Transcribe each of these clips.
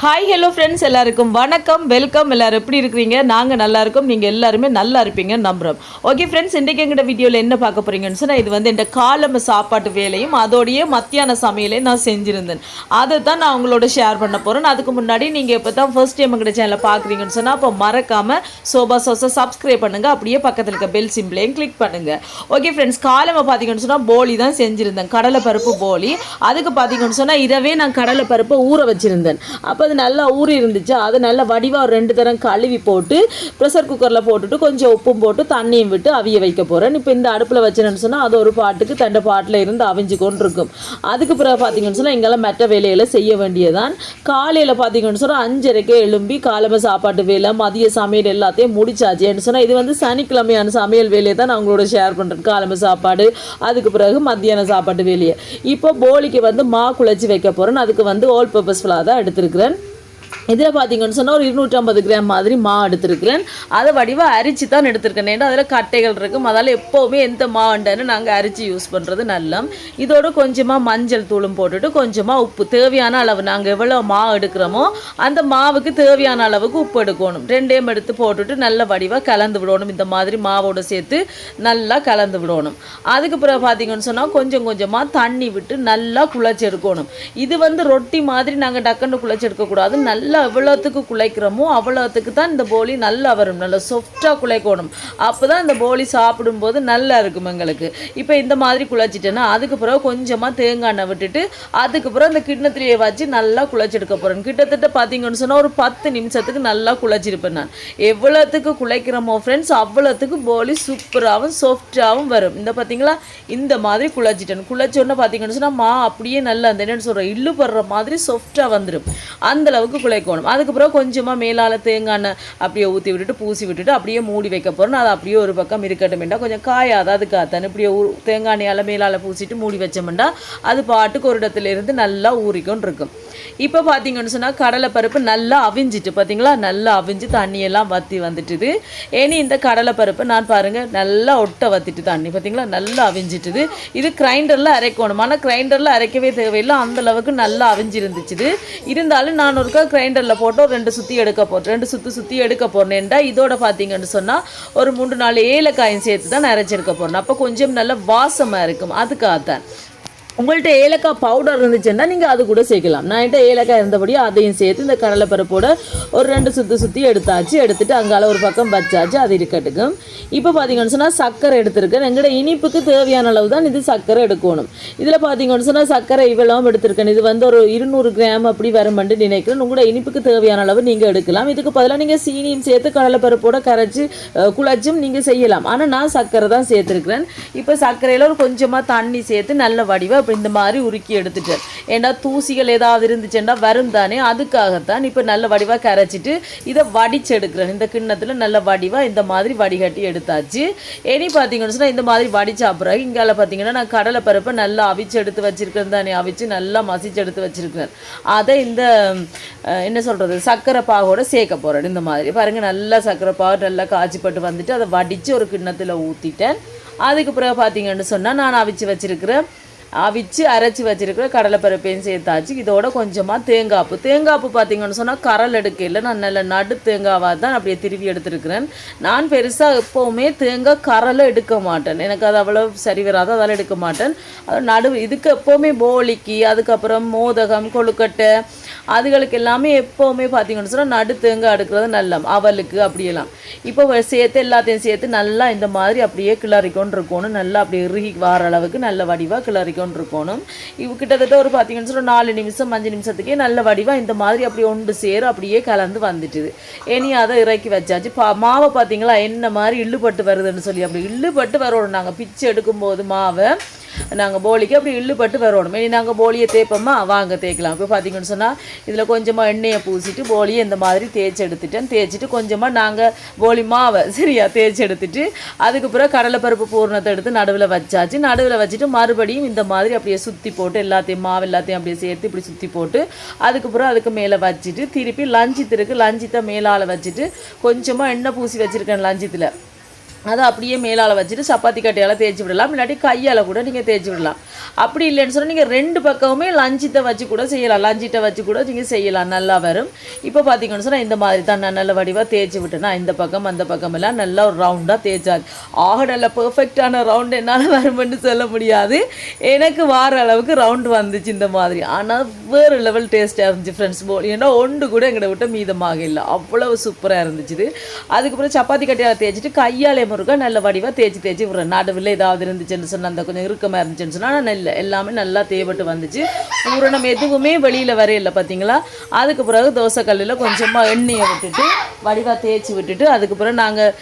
Hi hello friends, எல்லாருக்கும் வணக்கம், welcome. எல்லோரும் எப்படி இருக்கிறீங்க? நாங்கள் நல்லா இருக்கோம், நீங்கள் எல்லாருமே நல்லா இருப்பீங்கன்னு நம்புகிறோம். ஓகே ஃப்ரெண்ட்ஸ், இன்றைக்கி எங்கள்கிட்ட வீடியோவில் என்ன பார்க்க போகிறீங்கன்னு சொன்னால், இது வந்து என் காலம்பு சாப்பாட்டு வேலையும் அதோடைய மத்தியான சமையலையும் நான் செஞ்சுருந்தேன். அதை தான் நான் உங்களோட ஷேர் பண்ண போகிறேன். அதுக்கு முன்னாடி நீங்கள் இப்போ தான் ஃபர்ஸ்ட் டைம் எங்கள்கிட்ட சேனலில் பார்க்குறீங்கன்னு சொன்னால், அப்போ மறக்காமல் சோபா சோஸை சப்ஸ்கிரைப் பண்ணுங்கள். அப்படியே பக்கத்தில் இருக்க பெல் சிம்பிளையும் கிளிக் பண்ணுங்கள். ஓகே ஃப்ரெண்ட்ஸ், காலம்பு பார்த்தீங்கன்னு சொன்னால் போலி தான் செஞ்சுருந்தேன், கடலை பருப்பு போலி. அதுக்கு பார்த்தீங்கன்னு சொன்னால் இரவே நான் கடலை பருப்பை ஊற வச்சுருந்தேன். அப்போ அது நல்லா ஊறி இருந்துச்சு. அதை நல்லா வடிவாக ஒரு 2 தரம் கழுவி போட்டு ப்ரெஷர் குக்கரில் போட்டுட்டு கொஞ்சம் உப்பும் போட்டு தண்ணியும் விட்டு அவிய வைக்க போகிறேன். இப்போ இந்த அடுப்பில் வச்சுன்னு சொன்னால் அது ஒரு பாட்டுக்கு தண்டை பாட்டில் இருந்து அவிஞ்சு கொண்டு இருக்கும். அதுக்கு பிறகு பார்த்தீங்கன்னு சொன்னால் இங்கெல்லாம் மெட்ட வேலைகளை செய்ய வேண்டியதான். காலையில் பார்த்தீங்கன்னு சொன்னால் 5:30 எழும்பி காலம்பு சாப்பாட்டு வேலை மதிய சமையல் எல்லாத்தையும் முடிச்சாச்சு. என்ன சொன்னால் இது வந்து சனிக்கிழமையான சமையல் வேலையை தான் நான் உங்களோட ஷேர் பண்ணுறேன். காலம்பு சாப்பாடு, அதுக்கு பிறகு மத்தியான சாப்பாட்டு வேலையை. இப்போ போலிக்கு வந்து மா குழச்சி வைக்க போகிறேன். அதுக்கு வந்து ஆல் பர்பஸ் ஃப்ளார் தான் எடுத்துருக்கிறேன். இதில் பார்த்தீங்கன்னு சொன்னால் ஒரு 250 கிராம் மாதிரி மா எடுத்துருக்கிறேன். அதை வடிவாக அரிச்சு தான் எடுத்துருக்கேன். ஏன்னா அதில் கட்டைகள் இருக்கும். அதால் எப்போவுமே எந்த மாண்டன்னு நாங்கள் அரிச்சு யூஸ் பண்ணுறது நல்ல. இதோடு கொஞ்சமாக மஞ்சள் தூளும் போட்டுட்டு கொஞ்சமாக உப்பு தேவையான அளவு, நாங்கள் எவ்வளோ மா எடுக்கிறோமோ அந்த மாவுக்கு தேவையான அளவுக்கு உப்பு எடுக்கணும். 2 எடுத்து போட்டுட்டு நல்லா வடிவாக கலந்து விடணும். இந்த மாதிரி மாவோடு சேர்த்து நல்லா கலந்து விடணும். அதுக்கு பிறகு பார்த்தீங்கன்னு சொன்னால் கொஞ்சம் கொஞ்சமாக தண்ணி விட்டு நல்லா குழச்சி எடுக்கணும். இது வந்து ரொட்டி மாதிரி நாங்கள் டக்குன்னு குழச்சி எடுக்கக்கூடாது. நல்லா எவ்வளோத்துக்கு குழைக்கிறோமோ அவ்வளோத்துக்கு தான் இந்த போலி நல்லா வரும். நல்லா சாஃப்டாக குழைக்கணும். அப்போ தான் இந்த போலி சாப்பிடும்போது நல்லா இருக்கும் எங்களுக்கு. இப்போ இந்த மாதிரி குழைச்சிட்டேன்னா அதுக்கு பிறகு கொஞ்சமாக தேங்காய் எண்ணெய் விட்டுட்டு அதுக்கு பிறகு இந்த கிண்ணத்திலேயே வச்சு நல்லா குழைச்செடுக்க போகிறேன். கிட்டத்தட்ட பார்த்தீங்கன்னு சொன்னால் ஒரு 10 நிமிஷத்துக்கு நல்லா குழைச்சிருப்பேன். நான் எவ்வளோத்துக்கு குழைக்கிறோமோ ஃப்ரெண்ட்ஸ் அவ்வளோத்துக்கு போலி சூப்பராகவும் சாஃப்டாகவும் வரும். இந்த பார்த்தீங்களா, இந்த மாதிரி குழைச்சிட்டேன். குழைச்சோன்னு பார்த்தீங்கன்னு சொன்னால் மா அப்படியே நல்லா அந்த என்னென்னு சொல்கிறேன் இள்ளு படுற மாதிரி சாஃப்டாக வந்துடும். அந்தளவுக்கு குழைக்கணும். அதுக்கப்புறம் கொஞ்சமாக மேலால் தேங்காய் எண்ணெய் அப்படியே ஊற்றி விட்டுட்டு பூசி விட்டுட்டு அப்படியே மூடி வைக்க போகிறோம். அது அப்படியே ஒரு பக்கம் இருக்கட்டும்டா, கொஞ்சம் காயாது அதுக்காகத்தான் இப்படியே தேங்காய் எண்ணெயால் மேலால் பூசிட்டு மூடி வச்சோம்டா அது பாட்டுக்கு ஒரு இடத்துல இருந்து நல்லா ஊறிக்கொண்டு இருக்கும். இப்போ பார்த்தீங்கன்னு சொன்னால் கடலைப்பருப்பு நல்லா அவிஞ்சிட்டு பார்த்தீங்களா, நல்லா அவிஞ்சு தண்ணியெல்லாம் வற்றி வந்துட்டுது. இனி இந்த கடலைப்பருப்பு நான் பாருங்கள் நல்லா ஒட்ட வற்றிட்டு தண்ணி பார்த்தீங்களா நல்லா அவிஞ்சிட்டுது. இது கிரைண்டரில் அரைக்கணும். ஆனால் கிரைண்டரில் அரைக்கவே தேவையில்லை, அந்தளவுக்கு நல்லா அவிஞ்சிருந்துச்சுது. இருந்தாலும் நான் ஒருக்கா கிரைண்டரில் போட்டு ஒரு 2 சுற்றி எடுக்க போட்டேன். 2 சுற்றி எடுக்க போகிறேன்டா இதோட பார்த்தீங்கன்னு சொன்னால் ஒரு 3-4 ஏலக்காயும் சேர்த்து தான் அரைச்செடுக்க போகிறேன். அப்போ கொஞ்சம் நல்ல வாசமாக இருக்கும். அதுக்காகத்தான். உங்கள்கிட்ட ஏலக்காய் பவுடர் இருந்துச்சுன்னா நீங்கள் அது கூட சேர்க்கலாம். நான் என்கிட்ட ஏலக்காய் இருந்தபடியே அதையும் சேர்த்து இந்த கடலைப்பருப்போட ஒரு 2 சுற்றி எடுத்தாச்சு. எடுத்துகிட்டு அங்கால ஒரு பக்கம் வச்சாச்சு, அது இருக்கட்டுக்கும். இப்போ பார்த்தீங்கன்னு சொன்னால் சர்க்கரை எடுத்திருக்கேன். எங்களோட இனிப்புக்கு தேவையான அளவு தான் இது சர்க்கரை எடுக்கணும். இதில் பார்த்தீங்கன்னு சொன்னால் சர்க்கரை இவ்வளவும் எடுத்திருக்கேன். இது வந்து ஒரு 200 கிராம் அப்படி வரும்னு நினைக்கிறேன். உங்களோட இனிப்புக்கு தேவையான அளவு நீங்கள் எடுக்கலாம். இதுக்கு பதிலாக நீங்கள் சீனியும் சேர்த்து கடலைப்பருப்போட கரைச்சி குழச்சும் நீங்கள் செய்யலாம். ஆனால் நான் சர்க்கரை தான் சேர்த்துருக்கிறேன். இப்போ சர்க்கரையில் ஒரு கொஞ்சமாக தண்ணி சேர்த்து நல்ல வடிவாக இப்போ இந்த மாதிரி உருக்கி எடுத்துட்டேன். ஏன்னா தூசிகள் ஏதாவது இருந்துச்சுன்னா வரும் தானே, அதுக்காகத்தான். இப்போ நல்ல வடிவாக கரைச்சிட்டு இதை வடிச்சு எடுக்கிறேன். இந்த கிண்ணத்தில் நல்ல வடிவாக இந்த மாதிரி வடிகட்டி எடுத்தாச்சு. இனி பார்த்தீங்கன்னு சொன்னால் இந்த மாதிரி வடிச்ச அப்புறம் இங்கால பார்த்தீங்கன்னா நான் கடலைப்பருப்பை நல்லா அவிச்சு எடுத்து வச்சுருக்கேன் தானே, அவிச்சு நல்லா மசிச்சு எடுத்து வச்சுருக்கிறேன். அதை இந்த என்ன சொல்கிறது சர்க்கரை பாகோட சேர்க்க போகிறேன். இந்த மாதிரி பாருங்கள் நல்லா சர்க்கரை பாகு நல்லா காய்ச்சிப்பட்டு வந்துட்டு அதை வடித்து ஒரு கிண்ணத்தில் ஊற்றிட்டேன். அதுக்கு பிறகு பார்த்தீங்கன்னு சொன்னால் நான் அவிச்சு அரைச்சி வச்சுருக்கிற கடலைப்பருப்பையும் சேர்த்தாச்சு. இதோட கொஞ்சமாக தேங்காய்ப்பு பார்த்தீங்கன்னு சொன்னால் கரல் எடுக்கல, நான் நல்ல நடு தேங்காவாக தான் அப்படியே திருவி எடுத்துருக்கிறேன். நான் பெருசாக எப்போவுமே தேங்காய் கரலை எடுக்க மாட்டேன். எனக்கு அது அவ்வளோ சரி வராது, அதெல்லாம் எடுக்க மாட்டேன். அது இதுக்கு எப்போவுமே போலிக்கு, அதுக்கப்புறம் மோதகம், கொழுக்கட்டை அதுகளுக்கு எல்லாமே எப்போவுமே பார்த்தீங்கன்னு சொன்னால் நடு தேங்காய் எடுக்கிறது நல்ல. அவலுக்கு அப்படியெல்லாம் இப்போ எல்லாத்தையும் சேர்த்து நல்லா இந்த மாதிரி அப்படியே கிளறிக்கொண்டு இருக்கணும். நல்லா அப்படியே இறுகி வர அளவுக்கு நல்ல வடிவாக கிளறிக்கொண்டு இருக்கணும். கிட்டத்தட்ட ஒரு பார்த்தீங்கன்னு சொன்னால் 4 நிமிஷம் 5 நிமிஷத்துக்கே நல்ல வடிவாக இந்த மாதிரி அப்படியே ஒன்று சேர அப்படியே கலந்து வந்துட்டுது. இனி அதை இறக்கி வச்சாச்சு. மாவை பார்த்தீங்களா என்ன மாதிரி இள்ளுப்பட்டு வருதுன்னு சொல்லி அப்படி இள்ளுப்பட்டு வரணும். நாங்கள் பிச்சு எடுக்கும்போது மாவை நாங்கள் போலிக்கு அப்படி இள்ளுப்பட்டு வரணும். இனி நாங்கள் போலியை தேய்ப்போமா, வாங்க தேய்க்கலாம். இப்போ பார்த்தீங்கன்னு சொன்னால் இதில் கொஞ்சமாக எண்ணெயை பூசிட்டு போலியை இந்த மாதிரி தேய்ச்சிட்டு கொஞ்சமாக நாங்கள் போலி மாவை சரியா தேய்ச்சி எடுத்துட்டு அதுக்கு பிறகு கடலைப்பருப்பு பூர்ணத்தை எடுத்து நடுவில் வச்சுட்டு மறுபடியும் இந்த மாதிரி அப்படியே சுற்றி போட்டு எல்லாத்தையும் அப்படியே சேர்த்து இப்படி சுற்றி போட்டு அதுக்கு மேலே வச்சுட்டு திருப்பி லஞ்சித்து மேலால் வச்சுட்டு கொஞ்சமாக எண்ணெய் பூசி வச்சுருக்கேன் லஞ்சித்தில். அதை அப்படியே மேலால் வச்சுட்டு சப்பாத்தி கட்டையால் தேய்ச்சி விடலாம், இல்லாட்டி கையால் கூட நீங்கள் தேய்ச்சி விடலாம். அப்படி இல்லைன்னு சொன்னால் நீங்கள் 2 பக்கமுமே லஞ்சிட்டை வச்சு கூட செய்யலாம், லஞ்சிட்டை வச்சு கூட நீங்கள் செய்யலாம், நல்லா வரும். இப்போ பார்த்தீங்கன்னு சொன்னால் இந்த மாதிரி தான் நான் நல்ல வடிவாக தேய்ச்சி விட்டேன்னா இந்த பக்கம் அந்த பக்கம் எல்லாம் நல்லா ஒரு ரவுண்டாக தேய்ச்சாது. நல்ல பெர்ஃபெக்டான ரவுண்டு என்னால் வரும்னு சொல்ல முடியாது, எனக்கு வார அளவுக்கு ரவுண்டு வந்துச்சு இந்த மாதிரி. ஆனால் வேறு லெவல் டேஸ்ட்டாக இருந்துச்சு ஃப்ரெண்ட்ஸ். ஏன்னா ஒன்று கூட எங்களை விட்ட மீதமாக இல்லை, அவ்வளவு சூப்பராக இருந்துச்சு. அதுக்கப்புறம் சப்பாத்தி கட்டையால் தேய்ச்சிட்டு கையாலே முருகா நல்ல வடிவாக தேய்ச்சி விட்றேன். நடுவில் ஏதாவது இருந்துச்சுன்னு சொன்னால் அந்த கொஞ்சம் இறுக்கமாக இருந்துச்சுன்னு சொன்னால் நெல் எல்லாமே நல்லா தேய்பட்டு வந்துச்சு. பூரணம் எதுவுமே வெளியில் வரையில்லை பார்த்தீங்களா. அதுக்கு பிறகு தோசை கல்லில் கொஞ்சமாக எண்ணெயை விட்டுட்டு வடிவாக தேய்ச்சி விட்டுட்டு அதுக்கப்புறம் நாங்கள்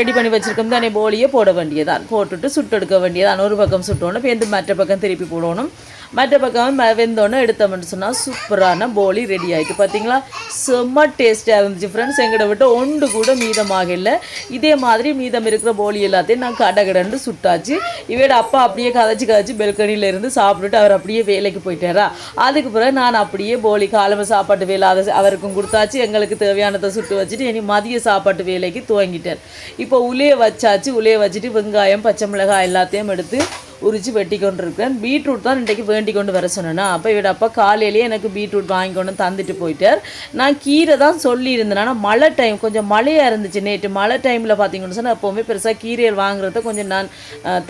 ரெடி பண்ணி வச்சுருக்கோம் தானே போலியை போட வேண்டியதான், போட்டுட்டு சுட்டு எடுக்க வேண்டியதான். ஒரு பக்கம் சுட்டோன்னு பேருந்து மற்ற பக்கம் திருப்பி போடணும். மற்ற பக்கம் வெந்தோன்னு எடுத்தோம்னு சொன்னால் சூப்பரான போலி ரெடி ஆகிட்டு பார்த்தீங்களா. செம்ம டேஸ்ட்டாக இருந்துச்சு ஃப்ரெண்ட்ஸ். எங்கிட்ட விட்டு ஒன்று கூட மீதமாக இல்லை. இதே மாதிரி மீதம் இருக்கிற போலி எல்லாத்தையும் நான் கடகடன்னு சுட்டாச்சு. இவையோட அப்பா அப்படியே கதைச்சி பெல்கனியில் இருந்து சாப்பிட்டுட்டு அவர் அப்படியே வேலைக்கு போயிட்டாரா. அதுக்கு பிறகு நான் அப்படியே போலி காலம்பு சாப்பாட்டு வேலை அதை அவருக்கும் கொடுத்தாச்சு, எங்களுக்கு தேவையானதை சுட்டு வச்சுட்டு இனி மதிய சாப்பாட்டு வேலைக்கு துவங்கிட்டேன். இப்போ உலையை வச்சாச்சு. உலையை வச்சுட்டு வெங்காயம் பச்சை மிளகாய் எல்லாத்தையும் எடுத்து உரிச்சு வெட்டி கொண்டு இருக்கேன். பீட்ரூட் தான் இன்றைக்கு வேண்டி கொண்டு வர சொன்னேன்னா, அப்போ இவட அப்பா காலையிலேயே எனக்கு பீட்ரூட் வாங்கி கொண்டு தந்துட்டு போயிட்டார். நான் கீரை தான் சொல்லியிருந்தேன், ஆனால் மழை டைம் கொஞ்சம் மழையாக இருந்துச்சு. நேற்று மழை டைமில் பார்த்தீங்கன்னு சொன்னால் எப்போவுமே பெருசாக கீரைகள் வாங்குறத கொஞ்சம் நான்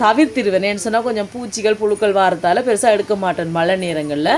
தவிர்த்திருவேன். ஏன்னு சொன்னால் கொஞ்சம் பூச்சிகள் புழுக்கள் வாரத்தால் பெருசாக எடுக்க மாட்டேன் மழை நேரங்களில்.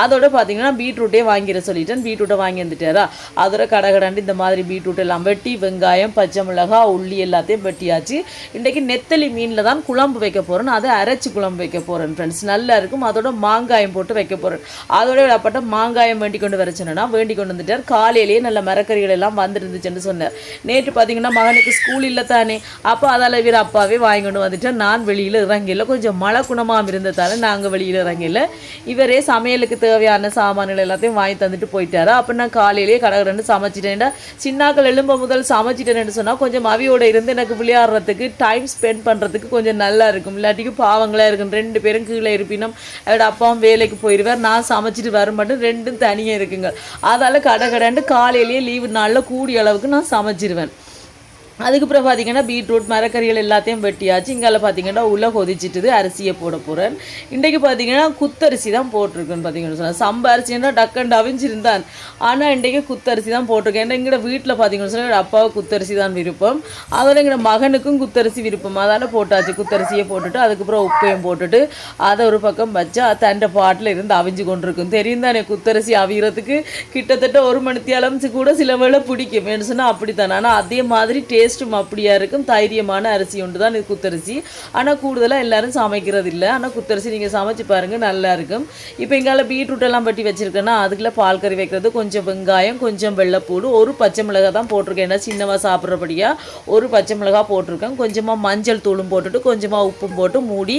அதோட பார்த்தீங்கன்னா பீட்ரூட்டே வாங்கிட சொல்லிட்டேன். பீட்ரூட்டை வாங்கி வந்துட்டாரா. அதோட கடகடாண்டு இந்த மாதிரி பீட்ரூட் எல்லாம் வெட்டி வெங்காயம் பச்சை மிளகாய் உள்ளி எல்லாத்தையும் வெட்டியாச்சு. இன்றைக்கு நெத்தலி மீனில் தான் குழம்பு வைக்க போகிறேன். அதை அரைச்சி குழம்பு வைக்க போகிறேன் ஃப்ரெண்ட்ஸ், நல்லா இருக்கும். அதோட மாங்காயம் போட்டு வைக்க போகிறேன். அதோட விடப்பட்ட மாங்காயம் வேண்டி கொண்டு வர சொன்னா வேண்டி கொண்டு வந்துட்டார். காலையிலேயே நல்ல மரக்கறிகள் எல்லாம் வந்துருந்துச்சுன்னு சொன்னார். நேற்று பார்த்தீங்கன்னா மகனுக்கு ஸ்கூல் இல்லை தானே, அப்போ அதால் இவர் அப்பாவே வாங்கி கொண்டு வந்துட்டார். நான் வெளியில் இறங்கல, கொஞ்சம் மழை குணமாக இருந்ததால் நாங்கள் வெளியில் இறங்கல. இவரே சமையலுக்கு தேவையான சாமான்கள் எல்லாத்தையும் வாங்கி தந்துட்டு போயிட்டாரா. அப்போ நான் காலையிலேயே கடகடன்னு சமைச்சிட்டேன்டா. சின்னாக்கள் எழும்ப முதல் சமைச்சிட்டேன்னு சொன்னால் கொஞ்சம் அவியோடு இருந்து எனக்கு விளையாடுறதுக்கு டைம் ஸ்பெண்ட் பண்ணுறதுக்கு கொஞ்சம் நல்லா இருக்கும். இல்லாட்டிக்கு பாவங்களா இருக்கும். 2 பேரும் கீழே இருப்பினும் அவரோட அப்பாவும் வேலைக்கு போயிடுவார், நான் சமைச்சிட்டு வர மட்டும் 2ம் தனியாக இருக்குங்க. அதால் கடகடன்னு காலையிலேயே லீவு நாளில் கூடிய அளவுக்கு நான் சமைச்சிருவேன். அதுக்கப்புறம் பார்த்தீங்கன்னா பீட்ரூட் மரக்கறிகள் எல்லாத்தையும் வெட்டியாச்சு. இங்கால பார்த்தீங்கன்னா உள்ள கொதிச்சிட்டுது, அரிசியை போட போகிறேன். இன்றைக்கு பார்த்தீங்கன்னா குத்தரிசி தான் போட்டிருக்கேன்னு பார்த்தீங்கன்னு சொன்னால். சம்ப அரிசின்னா டக்குன்னு அவிஞ்சிருந்தான், ஆனால் இன்றைக்கு குத்தரிசி தான் போட்டிருக்கேன். ஏன்னா எங்களோட வீட்டில் பார்த்தீங்கன்னு சொன்னால் அப்பாவுக்கு குத்தரிசி தான் விருப்பம், அதோட எங்களோட மகனுக்கும் குத்தரிசி விருப்பம். அதால் போட்டாச்சு. குத்தரிசியை போட்டுட்டு அதுக்கப்புறம் உப்பையும் போட்டுட்டு அதை ஒரு பக்கம் வச்சா தண்டை பாட்டில் இருந்து அவிஞ்சு கொண்டிருக்கும். தெரியும் தானே, குத்தரிசி அவிகிறதுக்கு கிட்டத்தட்ட 1 மணித்தியாலம் கூட சில வேளை பிடிக்கும். என்ன சொன்னால் அப்படித்தானே. ஆனால் அதே மாதிரி டேஸ்ட்டும் அப்படியா இருக்கும். தைரியமான அரிசி ஒன்று தான் இது குத்தரிசி. ஆனால் கூடுதலாக எல்லாரும் சமைக்கிறது இல்லை. ஆனால் குத்தரிசி நீங்கள் சமைச்சு பாருங்கள், நல்லா இருக்கும். இப்போ எங்கால பீட்ரூட் எல்லாம் பட்டி வச்சுருக்கேன்னா அதுக்குள்ள பால் கறி வைக்கிறது, கொஞ்சம் வெங்காயம் கொஞ்சம் வெள்ளைப்பூடு ஒரு பச்சை மிளகாய் தான் போட்டிருக்கேன். ஏன்னா சின்னவா சாப்பிட்றபடியாக ஒரு பச்சை மிளகாய் போட்டிருக்கேன். கொஞ்சமாக மஞ்சள் தூளும் போட்டுட்டு கொஞ்சமாக உப்பும் போட்டு மூடி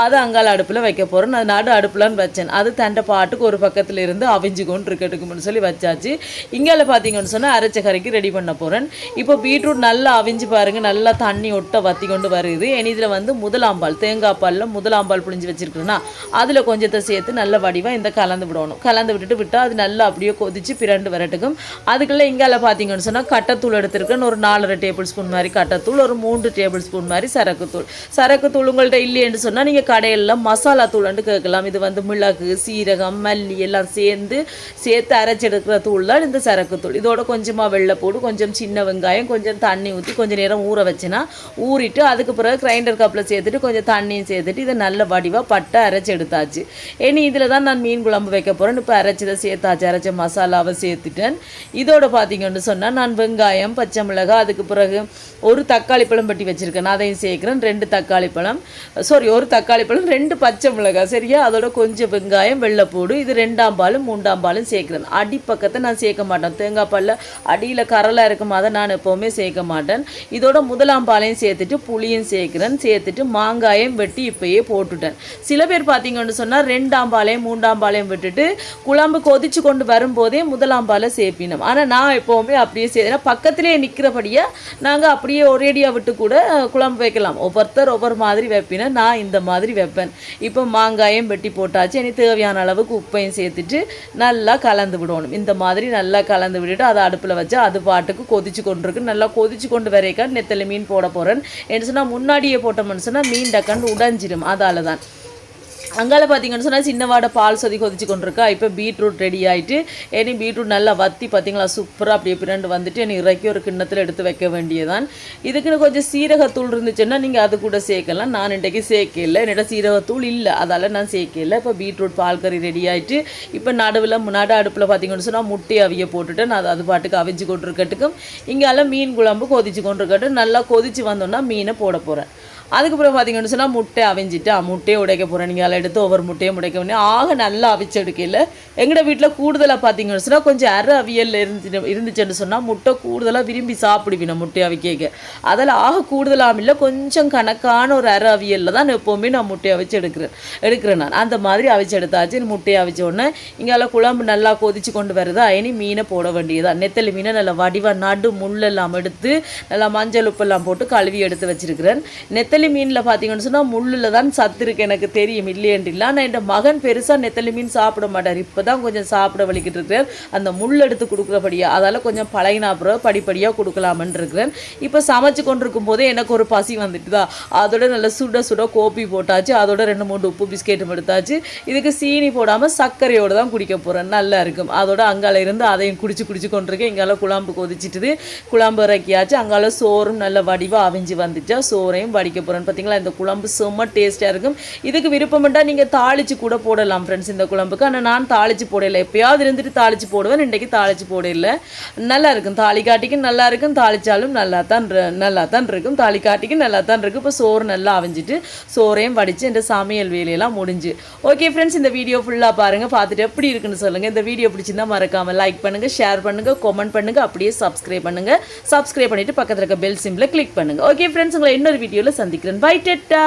அதை அங்கால அடுப்பில் வைக்க போகிறேன். அது நடு அடுப்பிலான்னு வச்சேன். அது தண்டை பாட்டுக்கு ஒரு பக்கத்தில் இருந்து அவிஞ்சு கொண்டு இருக்கட்டுக்குன்னு சொல்லி வச்சாச்சு. இங்கால பார்த்தீங்கன்னு சொன்னால் அரைச்ச கறிக்கு ரெடி பண்ண போகிறேன். இப்போ பீட்ரூட் நல்லா அவிஞ்சு பாருங்கள், நல்லா தண்ணி ஒட்ட வற்றி கொண்டு வருது. இதில் வந்து முதலாம்பால் தேங்காய் பாலில் முதலாம்பால் புழிஞ்சு வச்சுருக்குறேன்னா அதில் கொஞ்சத்தை சேர்த்து நல்ல வடிவாக இந்த கலந்து விடணும். கலந்து விட்டால் அது நல்லா அப்படியே கொதிச்சு பிரண்டு வரட்டுக்கும். அதுக்குள்ளே இங்கால பார்த்தீங்கன்னு சொன்னால் கட்டத்தூள் எடுத்துருக்கேன். ஒரு 4 டேபிள் ஸ்பூன் மாதிரி கட்டத்தூள், ஒரு 3 டேபிள் ஸ்பூன் மாதிரி சரக்குத்தூள் உங்கள்கிட்ட இல்லைன்னு சொன்னால் நீங்கள் கடையில் மசாலா தூள்னு கேட்கலாம். இது வந்து மிளகு சீரகம் மல்லி எல்லாம் சேர்த்து அரைச்செடுக்கிற தூள் தான் இந்த சரக்குத்தூள். இதோட கொஞ்சமாக வெள்ளைப்பூடு கொஞ்சம் சின்ன வெங்காயம் கொஞ்சம் தண்ணி ஊற்றி கொஞ்சம் நேரம் ஊற வச்சுன்னா ஊறிட்டு அதுக்கு பிறகு கிரைண்டர் கப்பில் சேர்த்துட்டு கொஞ்சம் தண்ணியும் சேர்த்துட்டு இதை நல்ல வடிவாக பட்டை அரைச்சி எடுத்தாச்சு. இனி இதில் தான் நான் மீன் குழம்பு வைக்க போகிறேன். இப்போ அரைச்சதை சேர்த்தாச்சு, அரைச்ச மசாலாவை சேர்த்துட்டேன். இதோட பார்த்தீங்கன்னு சொன்னால் நான் வெங்காயம் பச்சை மிளகாய் அதுக்கு பிறகு ஒரு தக்காளி பழம் பட்டி வச்சுருக்கேன், அதையும் சேர்க்குறேன். 2 தக்காளி பழம் ஒரு தக்காளி பழம் 2 பச்சை மிளகாய் சரியா. அதோட கொஞ்சம் வெங்காயம் வெள்ளைப்பூடு இது 2ஆம் பாலும் 3ஆம் பாலும் சேர்க்குறேன். அடிப்பக்கத்தை நான் சேர்க்க மாட்டேன், தேங்காய் பாலில் அடியில் கரலாக இருக்கும், அதை நான் எப்போவுமே சேர்க்க மாட்டேன். இதோட முதலாம் பாலையும் சேர்த்துட்டு புளியும் சேர்க்குறேன். சேர்த்துட்டு மாங்காயம் வெட்டி இப்போயே போட்டுட்டேன். சில பேர் பார்த்தீங்கன்னு சொன்னால் 2ஆம் பாலையும் 3ஆம் பாலையும் விட்டுட்டு குழம்பு கொதிச்சு கொண்டு வரும்போதே முதலாம் பாலை சேர்ப்பினோம். ஆனால் நான் எப்போவுமே அப்படியே சேர்த்தேன். பக்கத்திலே நிற்கிறபடியாக நாங்கள் அப்படியே ஒரேடியாக விட்டு கூட குழம்பு வைக்கலாம். ஒவ்வொருத்தர் ஒவ்வொரு மாதிரி வைப்பினேன், நான் இந்த மாதிரி வைப்பேன். இப்போ மாங்காயம் வெட்டி போட்டாச்சு. இனி தேவையான அளவுக்கு உப்பையும் சேர்த்துட்டு நல்லா கலந்து விடணும். இந்த மாதிரி நல்லா கலந்து விட்டுட்டு அதை அடுப்பில் வச்சு அது பாட்டுக்கு கொதிச்சு கொண்டிருக்கு. நல்லா கொதிச்சு கொண்டு வரைக்கா நெத்தலி மீன் போட போகிறேன். என்ன சொன்னால் முன்னாடியே போட்டோம்னு சொன்னால் மீன் டக்காண்டு உடைஞ்சிடும். அதால் தான் அங்கால பார்த்தீங்கன்னு சொன்னால் சின்ன வாடை பால் கொதிச்சு கொண்டிருக்கா. இப்போ பீட்ரூட் ரெடி ஆகிட்டு இனி பீட்ரூட் நல்லா வற்றி பார்த்தீங்களா சூப்பராக அப்படியே பிறண்டு வந்துட்டு இனி இறக்கி ஒரு கிண்ணத்தில் எடுத்து வைக்க வேண்டியதான். இதுக்குன்னு கொஞ்சம் சீரகத்தூள் இருந்துச்சுன்னா நீங்கள் அது கூட சேர்க்கலாம். நான் இன்றைக்கு சேர்க்கல, என்னோட சீரகத்தூள் இல்லை, அதால் நான் சேர்க்கல. இப்போ பீட்ரூட் பால் கறி ரெடி ஆகிட்டு இப்போ நடு அடுப்பில் பார்த்தீங்கன்னு சொன்னால் முட்டையை அவிய போட்டுட்டு நான் அது பாட்டுக்கு அவிச்சு கொண்டிருக்கட்டுக்கும் இங்கால மீன் குழம்பு கொதிச்சு கொண்டிருக்கட்டும். நல்லா கொதிச்சு வந்தோன்னா மீனை போட போகிறேன். அதுக்கப்புறம் பார்த்தீங்கன்னு சொன்னால் முட்டை அவிஞ்சிட்டு முட்டையை உடைக்க போகிறேன். நீங்கள் அதில் எடுத்து ஒவ்வொரு முட்டையும் உடைக்க வேண்டிய நல்லா அவிச்சு எடுக்கல. எங்களோட வீட்டில் கூடுதலாக பார்த்தீங்கன்னு சொன்னால் கொஞ்சம் அவியல் இருந்துச்சுன்னு சொன்னால் முட்டை கூடுதலாக விரும்பி சாப்பிடுவேன் முட்டை அவிக்க. அதில் கூடுதலாக இல்லை, கொஞ்சம் கணக்கான ஒரு அவியலில் தான் எப்போவுமே நான் முட்டையை அவிச்சு எடுக்கிறேன் நான். அந்த மாதிரி அவிச்சு எடுத்தாச்சு. முட்டையை அவிச்ச உடனே இங்கே குழம்பு நல்லா கொதிச்சு கொண்டு வருதா. இனி மீனை போட வேண்டியதான். நெத்தலி மீனை நல்லா வடிவாக நடு முள்ளெல்லாம் எடுத்து நல்லா மஞ்சள் உப்பெல்லாம் போட்டு கழுவி எடுத்து வச்சிருக்கிறேன். நெத்தலி மீனில் பார்த்தீங்கன்னு சொன்னால் முள்ளில் தான் சத்து இருக்குது, எனக்கு தெரியும் இல்லையன்றில்ல. ஆனால் என் மகன் பெருசாக நெத்தலி மீன் சாப்பிட மாட்டார். இப்போ தான் கொஞ்சம் சாப்பிட வலிக்கிட்டு இருக்கிறேன். அந்த முள் எடுத்து கொடுக்குறபடியாக அதால் கொஞ்சம் பழகினா அப்புறம் படிப்படியாக கொடுக்கலாமன்னு இருக்கிறேன். இப்போ சமைச்சு கொண்டிருக்கும் போதே எனக்கு ஒரு பசி வந்துட்டு தான். அதோட நல்லா சுட கோப்பி போட்டாச்சு. அதோட 2-3 உப்பு பிஸ்கெட்டும் எடுத்தாச்சு. இதுக்கு சீனி போடாமல் சர்க்கரையோடு தான் குடிக்க போகிறேன். நல்லா இருக்கும். அதோட அங்கால இருந்து அதையும் குடிச்சு கொண்டிருக்கேன். இங்கால குழம்பு கொதிச்சிட்டுது, குழம்பு இறக்கியாச்சு. அங்கால சோறும் நல்ல வடிவாக அவிஞ்சு வந்துச்சா சோறையும் வடிக்க போகிறேன். பார்த்தீங்களா, இந்த குழம்பு செம்ம டேஸ்ட்டாக இருக்கும். இதுக்கு விருப்பம்ட்டா நீங்கள் தாளித்து கூட போடலாம் ஃப்ரெண்ட்ஸ் இந்த குழம்புக்கு. ஆனால் நான் தாளித்து போடலை, எப்பயாவது இருந்துட்டு தாளித்து போடுவேன். இன்றைக்கு தாளித்து போடல. நல்லா இருக்கும், தாளி காட்டிக்கும் நல்லா இருக்கும், தாளித்தாலும் நல்லா தான் இருக்கும், தாளி காட்டிக்கும் நல்லா தான் இருக்கும். இப்போ சோறு நல்லா அவிஞ்சிட்டு சோறையும் வடித்து இந்த சமையல் வேலையெல்லாம் முடிஞ்சு. ஓகே ஃப்ரெண்ட்ஸ், இந்த வீடியோ ஃபுல்லாக பாருங்கள், பார்த்துட்டு எப்படி இருக்குன்னு சொல்லுங்கள். இந்த வீடியோ பிடிச்சிருந்தா மறக்காமல் லைக் பண்ணுங்கள், ஷேர் பண்ணுங்கள், கமெண்ட் பண்ணுங்கள், அப்படியே சப்ஸ்கிரைப் பண்ணுங்கள். சப்ஸ்கிரைப் பண்ணிவிட்டு பக்கத்தில் இருக்க பெல் சிம்பிளை கிளிக் பண்ணுங்கள். ஓகே ஃப்ரெண்ட்ஸ், உங்களை இன்னொரு வீடியோவில் சந்திக்கிறேன். Bye, ta-ta.